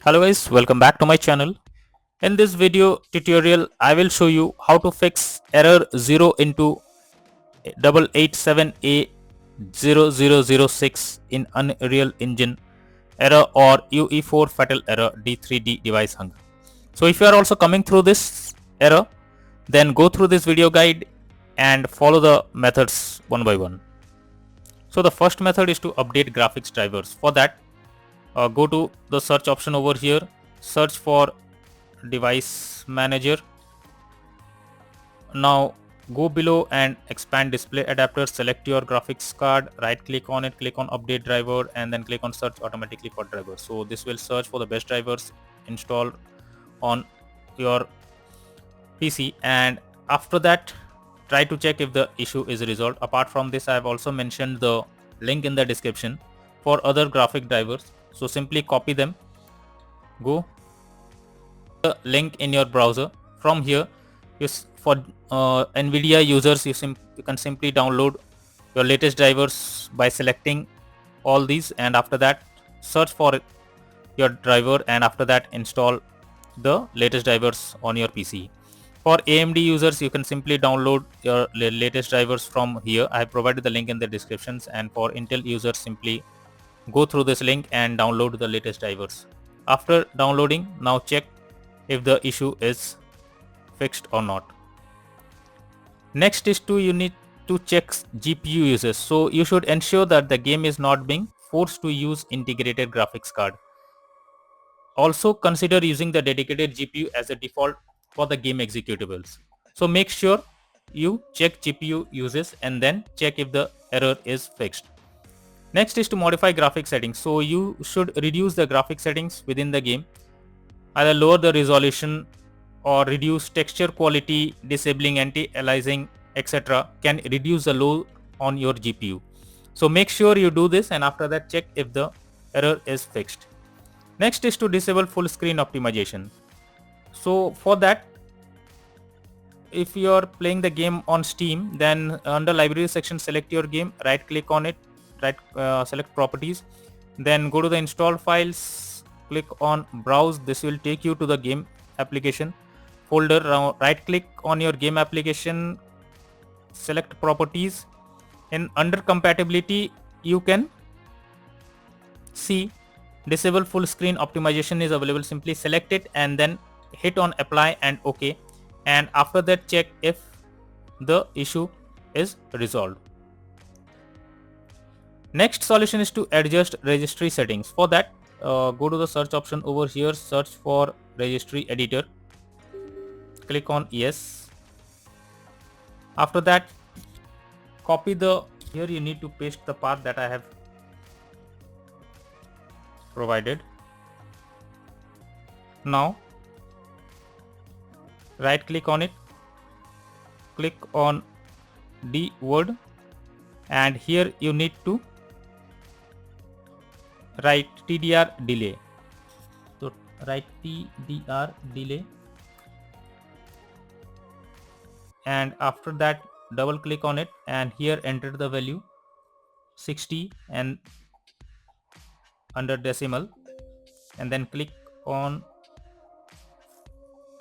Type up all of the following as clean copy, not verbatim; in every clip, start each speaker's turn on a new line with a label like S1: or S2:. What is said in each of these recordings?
S1: Hello guys, welcome back to my channel. In this video tutorial, I will show you how to fix error 0 into 0x887A0006 in Unreal Engine error or UE4 fatal error d3d device hunger. So if you are also coming through this error, then go through this video guide and follow the methods one by one. So the first method is to update graphics drivers. For that, go to the search option over here, search for device manager. Now go below and expand display adapter, select your graphics card, right click on it, click on update driver, and then click on search automatically for drivers. So this will search for the best drivers installed on your PC, and after that try to check if the issue is resolved. Apart from this, I have also mentioned the link in the description for other graphic drivers. So simply copy them, go the link in your browser. From here, for NVIDIA users, you can simply download your latest drivers by selecting all these, and after that search for your driver, and after that install the latest drivers on your PC. For AMD users, you can simply download your latest drivers from here. I have provided the link in the descriptions, and for Intel users, simply go through this link and download the latest drivers. After downloading, now check if the issue is fixed or not. Next is you need to check GPU uses. So you should ensure that the game is not being forced to use integrated graphics card. Also consider using the dedicated GPU as a default for the game executables. So make sure you check GPU uses and then check if the error is fixed. Next is to modify graphic settings. So you should reduce the graphic settings within the game, either lower the resolution or reduce texture quality, disabling anti-aliasing, etc. can reduce the load on your GPU. So make sure you do this, and after that check if the error is fixed. Next is to disable full screen optimization. So for that, if you are playing the game on Steam, then under library section select your game, right click on it, select properties, then go to the install files, click on browse. This will take you to the game application folder. Right click on your game application, select properties, and under compatibility you can see disable full screen optimization is available. Simply select it and then hit on apply and OK, and after that check if the issue is resolved. Next solution is to adjust registry settings. For that, go to the search option over here, search for registry editor, click on yes. After that, copy here you need to paste the path that I have provided. Now right click on it, click on D word, and here you need to write TDR delay. So write TDR delay, and after that double click on it, and here enter the value 60 and under decimal, and then click on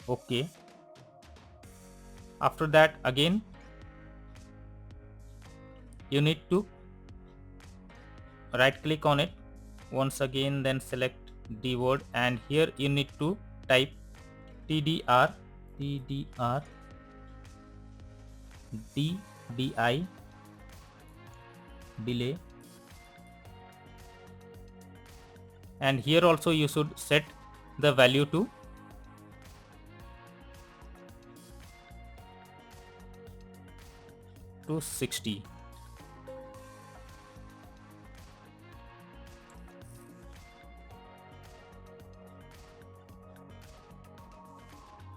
S1: OK. After that again you need to right click on it once again, then select D word, and here you need to type TDR DDI delay, and here also you should set the value to 60.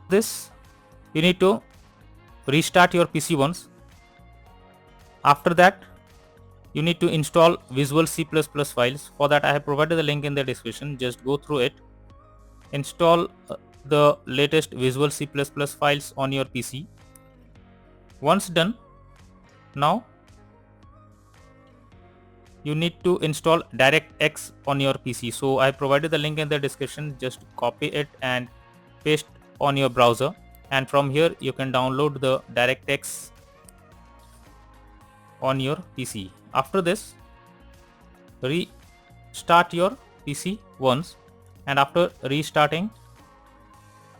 S1: This you need to restart your PC once. After that you need to install Visual C++ files. For that I have provided the link in the description. Just go through it, install the latest Visual C++ files on your PC. Once done, now you need to install DirectX on your PC. So I provided the link in the description. Just copy it and paste on your browser, and from here you can download the DirectX on your PC. After this, restart your PC once, and after restarting,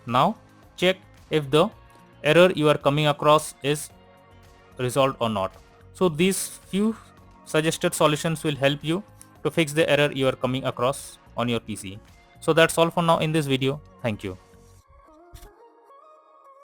S1: now check if the error you are coming across is resolved or not. So these few suggested solutions will help you to fix the error you are coming across on your PC. So that's all for now in this video. Thank you.